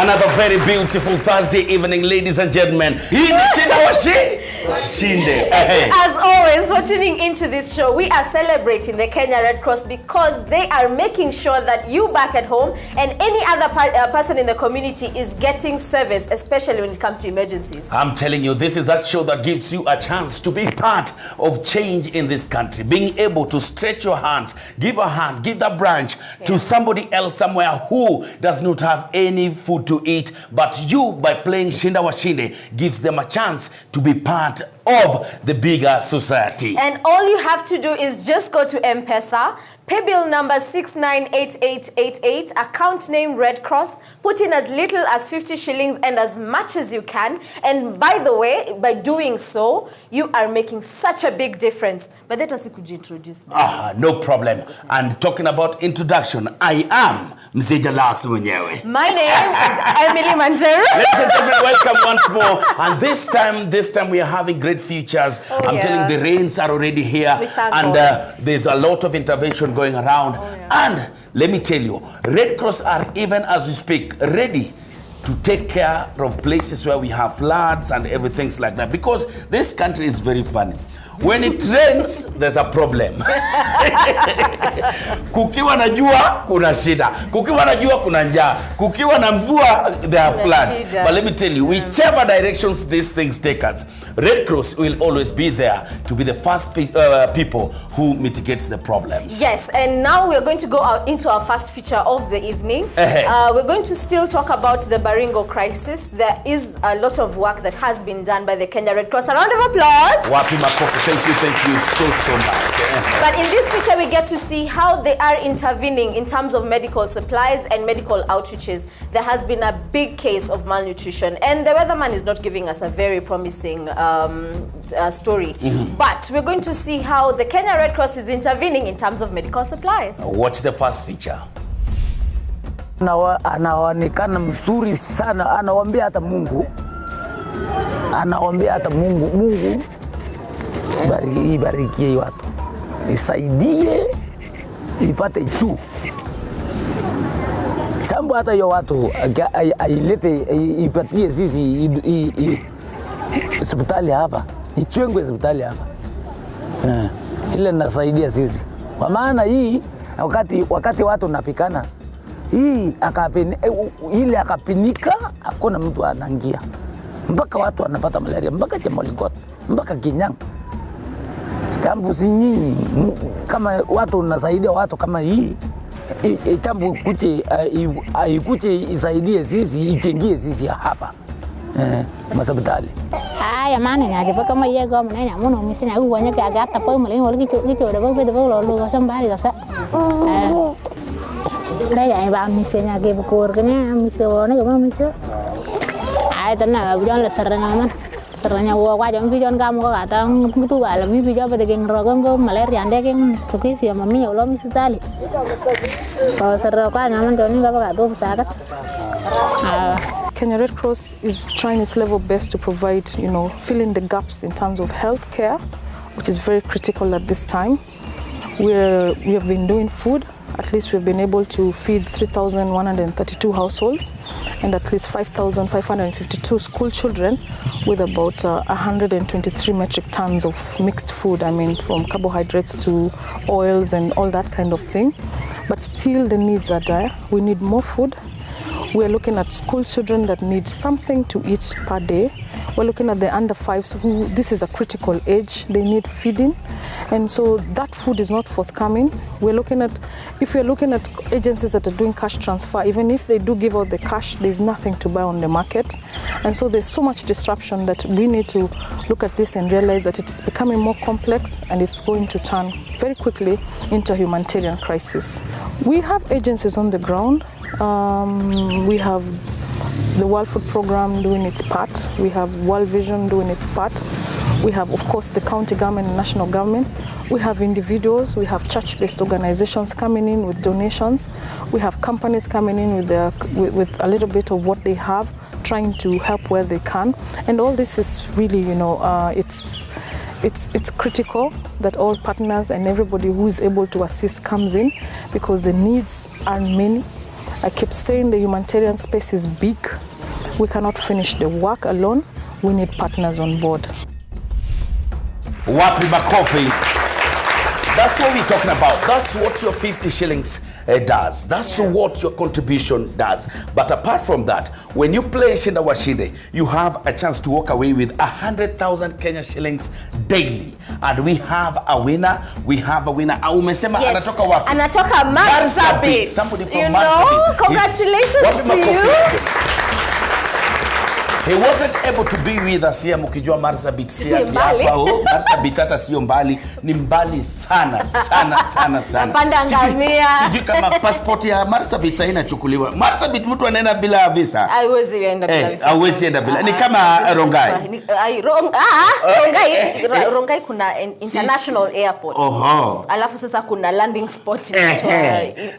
Another very beautiful Thursday evening, ladies and gentlemen. Hii ni Shinda Washinde. As always, for tuning into this show, we are celebrating the Kenya Red Cross because they are making sure that you back at home and any other person in the community is getting service, especially when it comes to emergencies. I'm telling you, this is that show that gives you a chance to be part of change in this country. Being able to stretch your hands, give a hand, give the branch to somebody else somewhere who does not have any food to eat, but you, by playing Shinda Washinde, gives them a chance to be part of the bigger society. And all you have to do is just go to M-Pesa, pay bill number 698888, account name Red Cross, put in as little as 50 shillings and as much as you can. And by the way, by doing so, you are making such a big difference. But let us see, could you introduce me? No problem. And talking about introduction, I am Mzee Lasu mwenyewe. My name is Emily Manjeru. Ladies and gentlemen, welcome once more. And this time we are having great futures. I'm telling you, the rains are already here. And there's a lot of intervention going around. And let me tell you, Red Cross are, even as we speak, ready to take care of places where we have floods and everything like that. Because this country is very funny. When it rains, there's a problem. Kukiwa na jua, kuna shida. Kukiwa na jua, kuna njaa. Kukiwa na mvua, there are floods. But let me tell you, whichever directions these things take us, Red Cross will always be there to be the first people who mitigates the problems. Yes, and now we're going to go into our first feature of the evening. We're going to still talk about the Baringo crisis. There is a lot of work that has been done by the Kenya Red Cross. A round of applause. Wapi makofi. Thank you so much. But in this feature, we get to see how they are intervening in terms of medical supplies and medical outreaches. There has been a big case of malnutrition, and the weatherman is not giving us a very promising story. But we're going to see how the Kenya Red Cross is intervening in terms of medical supplies. Watch the first feature. Anaonekana mzuri sana, anawaambia hata Mungu. Mungu ibarikie watu, isaidie, ipate juu. Sambu hata yo watu ailete, ipatie sisi hospitali hapa, ichengwe hospitali hapa. Ile nasaidia sisi. Kwa maana hii wakati watu napikana, hii ile akapinika, hakuna mtu anaingia. Mpaka watu wanapata malaria, mpaka Chemolikot, mpaka Kinyang. Chambu si nyinyi, kama watu unasaidia watu kama hii, chambu kuche isaidie sisi, ichengie sisi hapa masabitali. Ya maana nyaje kama yego mnanya muno misenya uwanya ka gata po mali ngol gicho da ba lo lo sambari gasa. Kaya ba misenya ke bukor kanya miso na gama miso. Ai tanna bujan la saranga man. Saranya wa jam pijon kamu ko kata mutu ga alami pijo ba de geng rogon go malaria ande geng tukisi ya mami ya lo misutali. Ba sarra ka na man doni ga ba do sakat. Kenya Red Cross is trying its level best to provide, filling the gaps in terms of health care, which is very critical at this time. We have been doing food. At least we've been able to feed 3,132 households and at least 5,552 school children with about 123 metric tons of mixed food. I mean, from carbohydrates to oils and all that kind of thing. But still the needs are dire. We need more food. We're looking at school children that need something to eat per day. We're looking at the under 5s who, this is a critical age, they need feeding. And so that food is not forthcoming. If we're looking at agencies that are doing cash transfer, even if they do give out the cash, there's nothing to buy on the market. And so there's so much disruption that we need to look at this and realize that it is becoming more complex and it's going to turn very quickly into a humanitarian crisis. We have agencies on the ground. We have the World Food Program doing its part. We have World Vision doing its part. We have, of course, the county government and national government. We have individuals. We have church-based organizations coming in with donations. We have companies coming in with a little bit of what they have, trying to help where they can. And all this is really, it's critical that all partners and everybody who is able to assist comes in, because the needs are many. I keep saying the humanitarian space is big. We cannot finish the work alone. We need partners on board. Wapi makofi. That's what we're talking about. That's what your 50 shillings does. That's what your contribution does. But apart from that, when you play Shinda Washinde, you have a chance to walk away with 100,000 Kenya shillings daily. And we have a winner. We have a winner. Umesema anatoka wapi? Anatoka Marsabit. Somebody from you Marsabit. Know, congratulations to you. He wasn't able to be with us here mukijua Marsabit si ati hapa. Marsabit hata sio mbali, ni mbali sana. Napanda ngamia. Sijui kama passport ya Marsabit sasa inachukuliwa. Marsabit mtu anaenda bila visa. Haiwezi enda bila visa. Haiwezi enda bila. Ni kama Rongai. Rongai kuna international airport. Alafu sasa kuna landing spot.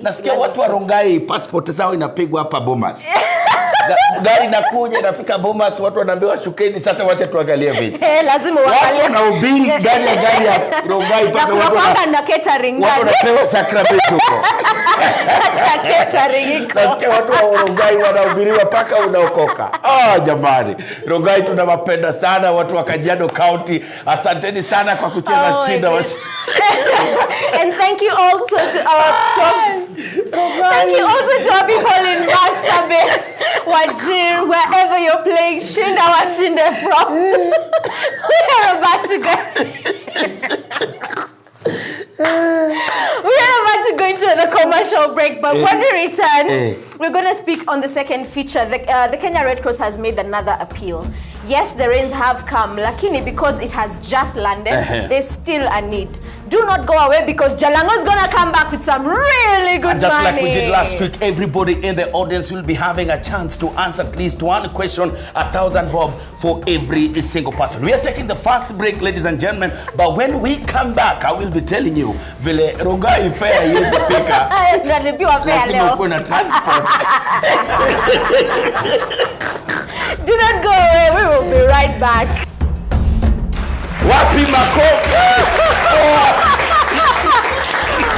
Nasikia watu wa Rongai passport zao inapigwa hapa Bomas. Gari inakuja inafika Bomas, watu wanaambiwa shukeni sasa, wacha tuangalie visa. Lazima waangalie. Watu na ubiri gari ya Rongai paka watu na catering. Watu wanapewa sakramenti huko. Catering iko. Nasikia watu wa Rongai wanahubiriwa paka unaokoka. Jamani. Rongai tunawapenda sana watu wa Kajiado County. Asanteni sana kwa kucheza Shinda Washinde. And thank you also to our people in Marsabit, Wajir, wherever you're playing Shinda Washinde from. We are about to go into the commercial break, but when we return, we're going to speak on the second feature. The Kenya Red Cross has made another appeal. Yes, the rains have come, lakini because it has just landed, there's still a need. Do not go away because Jalango is going to come back with some really good and just money. Like we did last week, everybody in the audience will be having a chance to answer at least one question, 1,000 bob for every single person. We are taking the first break, ladies and gentlemen, but when we come back, I will be telling you, vile Rongai fair yezi fika. Lazima uko na transport. Do not go away. We will be right back. Wapi makofi.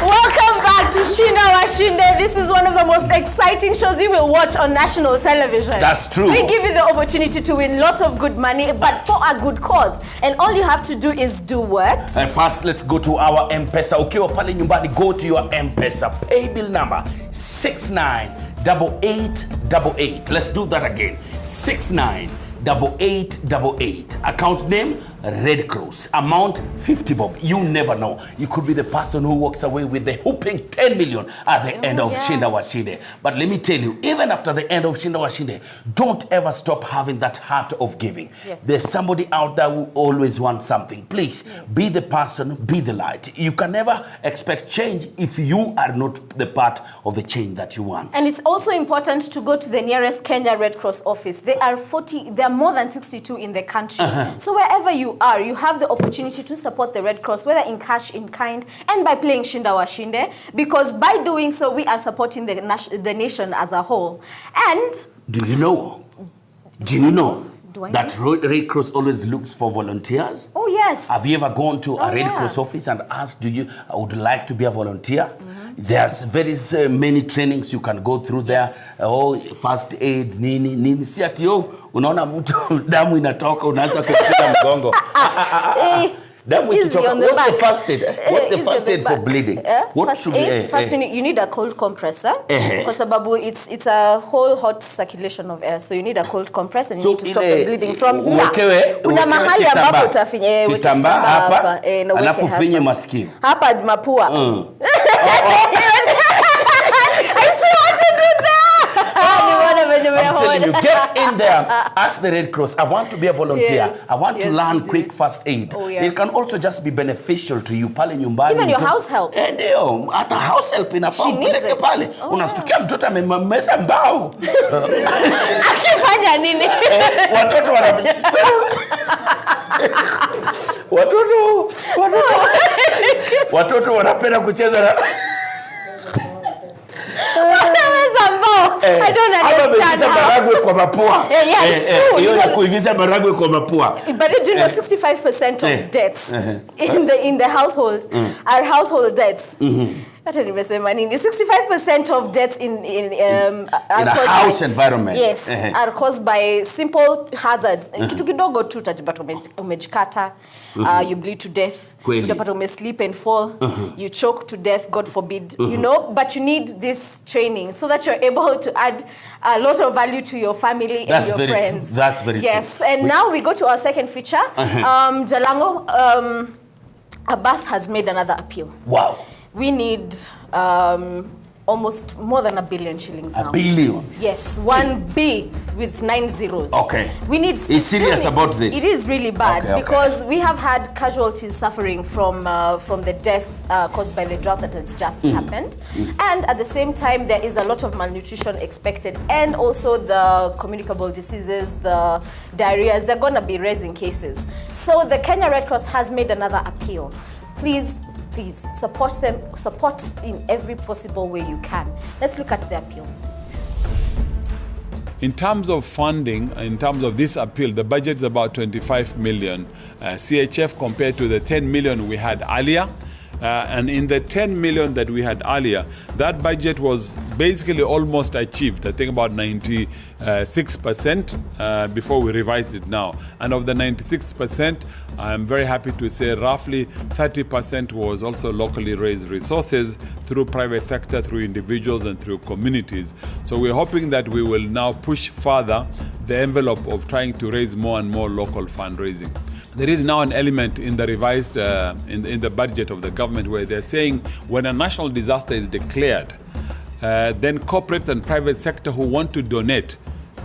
Welcome back to Shinda Washinde. This is one of the most exciting shows you will watch on national television. That's true. We give you the opportunity to win lots of good money, but for a good cause. And all you have to do is do what? First, let's go to our M-Pesa. Ukiwa pale nyumbani, go to your M-Pesa. Pay bill number 698888. Let's do that again. 698888. Account name Red Cross. Amount 50 bob. You never know. You could be the person who walks away with the whooping 10 million at the end of Shinda Washinde. But let me tell you, even after the end of Shinda Washinde, don't ever stop having that heart of giving. Yes. There's somebody out there who always wants something. Please, be the person, be the light. You can never expect change if you are not the part of the change that you want. And it's also important to go to the nearest Kenya Red Cross office. There are more than 62 in the country. So wherever you are, you have the opportunity to support the Red Cross, whether in cash, in kind, and by playing Shinda Washinde, because by doing so, we are supporting the nation as a whole. And do you know that Red Cross always looks for volunteers? Oh, yes. Have you ever gone to a Red Cross office and asked, I would like to be a volunteer? There's very many trainings you can go through there. First aid, nini. Si ati unaona mtu damu inatoka unaanza kupiga mgongo. Damu ikitoka. What's the first aid? What's the first aid for bleeding? First you need a cold compressor. Kwa sababu it's a whole hot circulation of air. So you need a cold compress and you need to stop the bleeding from here. Kuna mahali ambapo utafinye kitambaa hapa, alafu finye masikio. Hapa mapua. I'm telling you, get in there, ask the Red Cross, I want to be a volunteer. I want to learn quick first aid. It can also just be beneficial to you pale nyumbani. Even your house help. Ndio, hata house help inafaa upeleke pale. Unastukia mtoto amemeza mbao. Akifanya nini? Watoto wanapenda kucheza na I don't understand how. Maragwe kwa mapua. Yeah, it's true. Hiyo ya kuingiza maragwe kwa mapua. But do you know 65% of deaths in the household are household deaths. Hata nimesema nini? 65% of deaths in a house environment. Yes, are caused by simple hazards. Kitu kidogo tu utajipata umejikata, you bleed to death. Utapata umesleep and fall, you choke to death, God forbid. You know, but you need this training so that you're able to add a lot of value to your family and your friends. That's very true. Yes, and now we go to our second feature. Jalango, a bus has made another appeal. Wow. We need almost more than 1 billion shillings now. 1 billion? Yes, 1B with 9 zeros. Okay. We need. Is serious about this? It is really bad because we have had casualties suffering from the death caused by the drought that has just happened, and at the same time there is a lot of malnutrition expected, and also the communicable diseases, the diarrheas. They're going to be raising cases. So the Kenya Red Cross has made another appeal. Please support them, support in every possible way you can. Let's look at the appeal. In terms of funding, in terms of this appeal, the budget is about 25 million CHF compared to the 10 million we had earlier. And in the 10 million that we had earlier, that budget was basically almost achieved, I think about 96% before we revised it now. And of the 96%, I'm very happy to say roughly 30% was also locally raised resources through private sector, through individuals and through communities. So we're hoping that we will now push further the envelope of trying to raise more and more local fundraising. There is now an element in the revised, in the budget of the government where they're saying when a national disaster is declared, then corporates and private sector who want to donate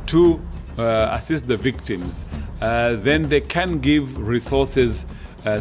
to assist the victims, then they can give resources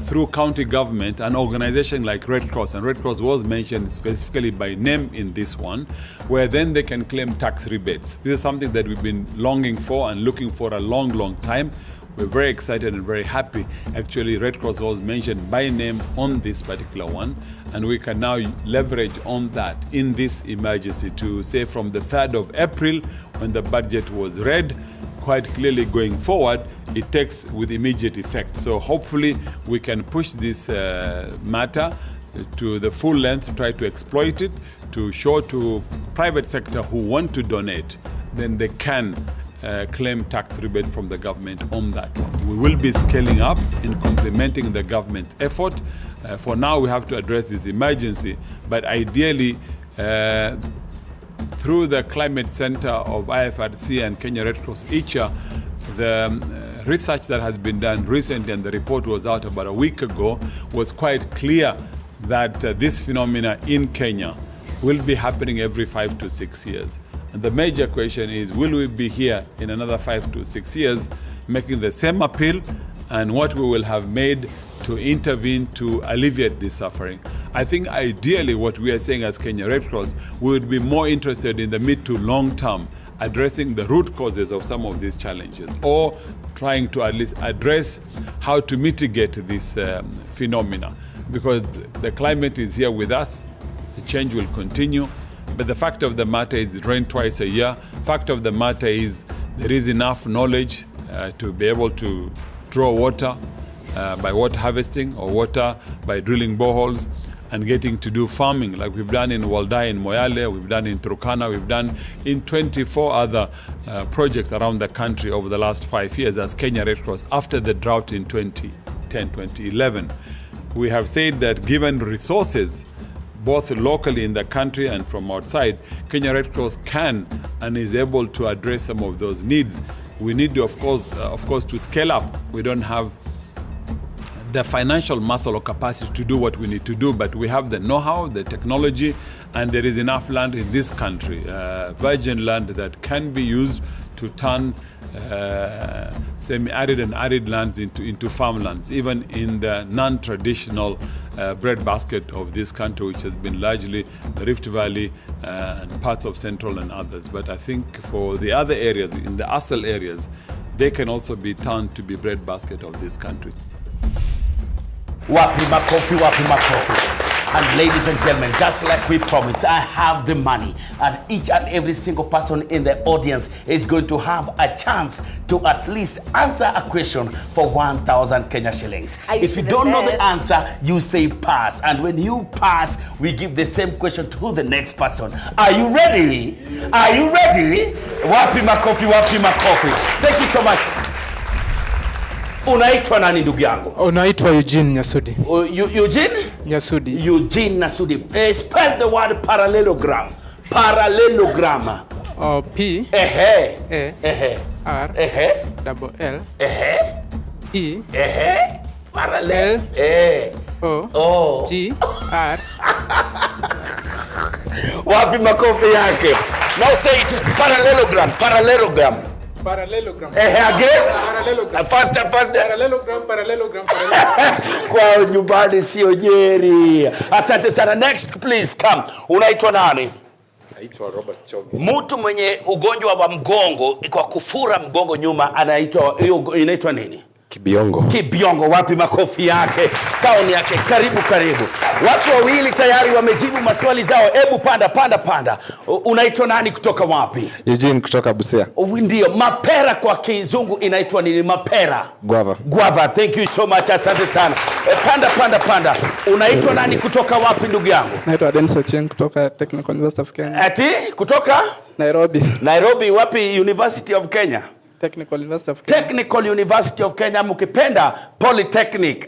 through county government, an organization like Red Cross, and Red Cross was mentioned specifically by name in this one, where then they can claim tax rebates. This is something that we've been longing for and looking for a long, long time. We're very excited and very happy. Actually, Red Cross was mentioned by name on this particular one, and we can now leverage on that in this emergency to say from the 3rd of April, when the budget was read, quite clearly going forward, it takes with immediate effect. So hopefully we can push this matter to the full length, try to exploit it, to show to private sector who want to donate, then they can claim tax rebate from the government on that. We will be scaling up in complementing the government effort. For now, we have to address this emergency, but ideally, through the Climate Center of IFRC and Kenya Red Cross ICHA, the research that has been done recently, and the report was out about a week ago, was quite clear that this phenomena in Kenya will be happening every 5 to 6 years. And the major question is, will we be here in another 5 to 6 years making the same appeal, and what we will have made to intervene to alleviate this suffering? I think ideally what we are saying as Kenya Red Cross, we would be more interested in the mid to long term, addressing the root causes of some of these challenges, or trying to at least address how to mitigate this phenomena. Because the climate is here with us, the change will continue. But the fact of the matter is it rains twice a year. Fact of the matter is there is enough knowledge to be able to draw water by water harvesting, or water by drilling boreholes and getting to do farming like we've done in Waldai, in Moyale, we've done in Turkana, we've done in 24 other projects around the country over the last 5 years as Kenya Red Cross after the drought in 2010, 2011. We have said that given resources, both locally in the country and from outside, Kenya Red Cross can and is able to address some of those needs. We need to, of course, to scale up. We don't have the financial muscle or capacity to do what we need to do, but we have the know-how, the technology, and there is enough land in this country, virgin land that can be used to turn semi-arid and arid lands into farmlands, even in the non-traditional breadbasket of this country, which has been largely the Rift Valley and parts of Central and others. But I think for the other areas, in the ASAL areas, they can also be turned to be breadbasket of this country. Wapi makofi, wapi makofi. And ladies and gentlemen, just like we promised, I have the money. And each and every single person in the audience is going to have a chance to at least answer a question for 1,000 Kenya shillings. If you don't know the answer, you say pass. And when you pass, we give the same question to the next person. Are you ready? Are you ready? Wapi makofi, wapi makofi. Thank you so much. Unaitwa nani ndugu yangu? Unaitwa Eugene Nyasudi. Eugene? Nyasudi. Eugene Nyasudi. Spell the word parallelogram. Parallelogram. P. Ehe. E. Ehe. R. Ehe. Double L. Ehe. E. Ehe. Parallel. O. O. G. R. Wapi makofi yake? Now say it. Parallelogram. Parallelogram. Parallelogram. Again. Parallelogram. Faster. Parallelogram. Kwa nyumbani sio Nyeri. Asante sana. Next please come. Unaitwa nani? Naitwa Robert Choge. Mtu mwenye ugonjwa wa mgongo kwa kufura mgongo nyuma inaitwa nini? Kibiongo. Kibiongo. Wapi makofi yake? Kaoni yake. Karibu. Watu wawili tayari wamejibu maswali zao. Hebu panda. Unaitwa nani kutoka wapi? Eugene kutoka Busia. Ndio. Mapera kwa kizungu inaitwa nini? Mapera. Guava. Thank you so much. Asante sana. Panda. Unaitwa nani kutoka wapi ndugu yangu? Naitwa Dennis Ochieng kutoka Technical University of Kenya. Ati kutoka Nairobi. Wapi University of Kenya? Technical University of Kenya. Technical University of Kenya, mkipenda Polytechnic.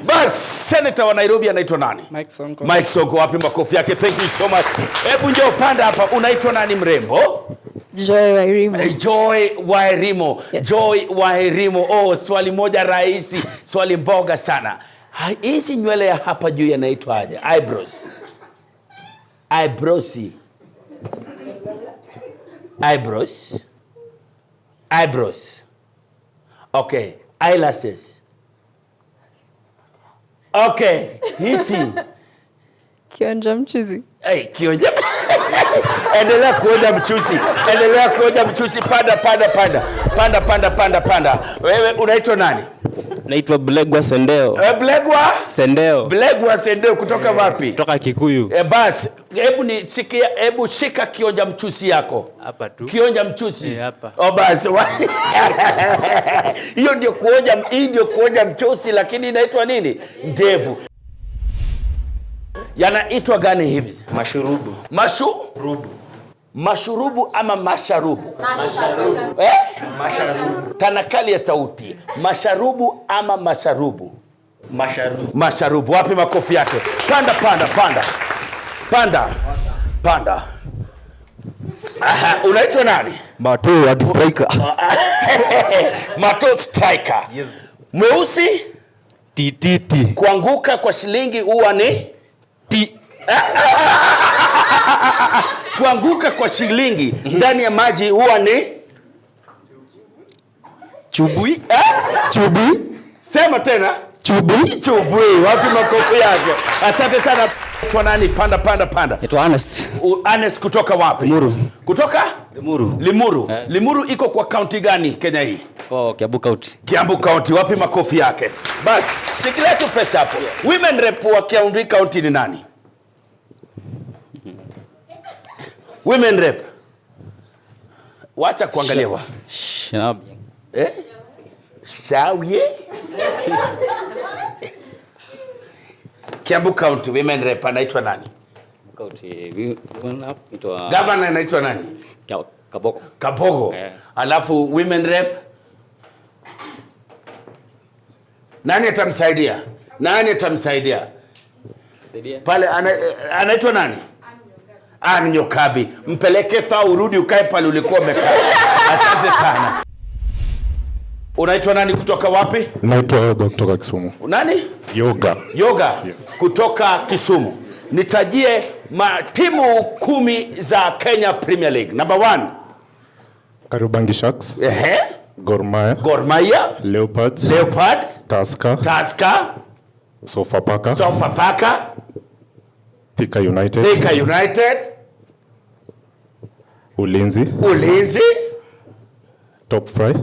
Bas, senator wa Nairobi anaitwa nani? Mike Sonko. Wapi makofi yake? Thank you so much. Hebu njoo panda hapa. Unaitwa nani mrembo? Joy Wairimo. Joy Wairimo. Oh, swali moja rahisi, swali mboga sana. Hizi nywele ya hapa juu yanaitwa aje? Eyebrows. Okay. Eyelashes. Okay. Hizi. Kionja mchuzi. Kionja. Endelea kuoja mchuzi. Panda. Wewe unaitwa nani? Naitwa Blegwa Sendeo. Blegwa Sendeo kutoka wapi? Kutoka Kikuyu. Basi, hebu shika kionja mchuzi yako. Hapa tu. Kionja mchuzi. Hapa. Basi. Hiyo ndio kuonja mchuzi, lakini inaitwa nini? Ndevu. Yanaitwa gani hivi? Mashurubu. Mashurubu ama masharubu? Masharubu. Tanakali ya sauti. Masharubu ama masharubu? Masharubu. Wapi makofi yake? Panda. Unaitwa nani? Mato striker. Mato striker. Yes. Mweusi? TTT. Kuanguka kwa shilingi huwa ni kuanguka kwa shilingi ndani ya maji huwa ni Chubui. Sema tena. Chubui. Wapi makofi yake? Asante sana. Twa nani? Panda. Naitwa Ernest. Ernest kutoka wapi? Limuru. Kutoka? Limuru. Limuru iko kwa county gani Kenya hii? Kiambu County. Kiambu County. Wapi makofi yake? Bas, shikilia tu pesa hapo. Women rep wa Kiambu County ni nani? Women rep. Wacha kuangaliwa. Shawie. Kiambu County Women rep anaitwa nani? Governor anaitwa nani? Kabogo. Alafu women rep nani atamsaidia? Pale anaitwa nani? Nyokabi. Mpeleke urudi ukae pale ulikuwa umekaa. Asante sana. Unaitwa nani kutoka wapi? Naitwa Yoga kutoka Kisumu. Nani? Yoga. Yes. Kutoka Kisumu. Nitajie timu 10 za Kenya Premier League. Number 1. Kariobangi Sharks. Gor Mahia. Leopards. Tusker. Sofapaka. Thika United. Ulinzi. Top Fry.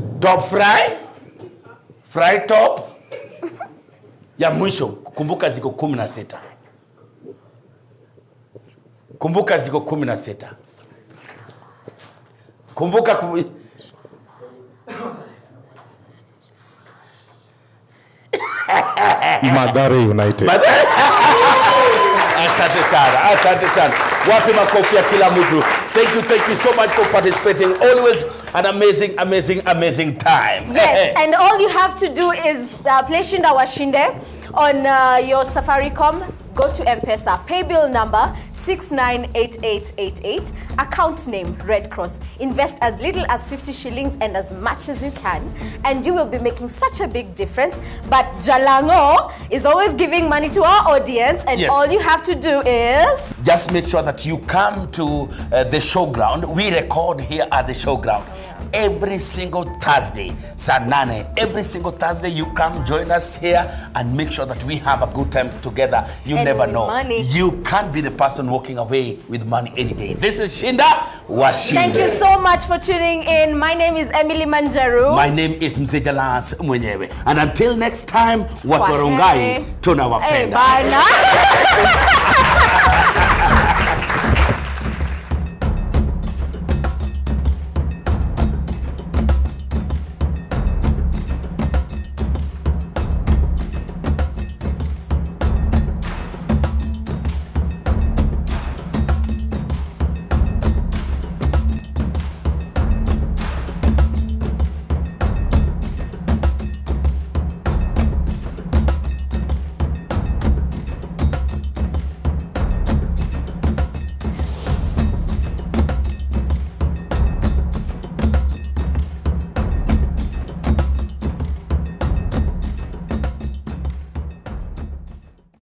Ya mwisho, kumbuka ziko 16. Kumbuka ziko 16. Kumbuka Mathare United. Asante sana, asante sana. Wapi makofi ya kila mtu. Thank you so much for participating. Always an amazing time. Yes, and all you have to do is play Shinda Washinde on your Safaricom. Go to M-Pesa, pay bill number 698888, account name Red Cross. Invest as little as 50 shillings and as much as you can, and you will be making such a big difference. But Jalango is always giving money to our audience, and all you have to do is just make sure that you come to the showground. We record here at the showground. Every single Thursday, Sanane. Every single Thursday, you come join us here and make sure that we have a good time together. You and never know. Money. You can't be the person walking away with money any day. This is Shinda Washinde. Thank you so much for tuning in. My name is Emily Manjaru. My name is Mzee Lance Mwenyewe. And until next time, watu warongai tunawapenda. Bye.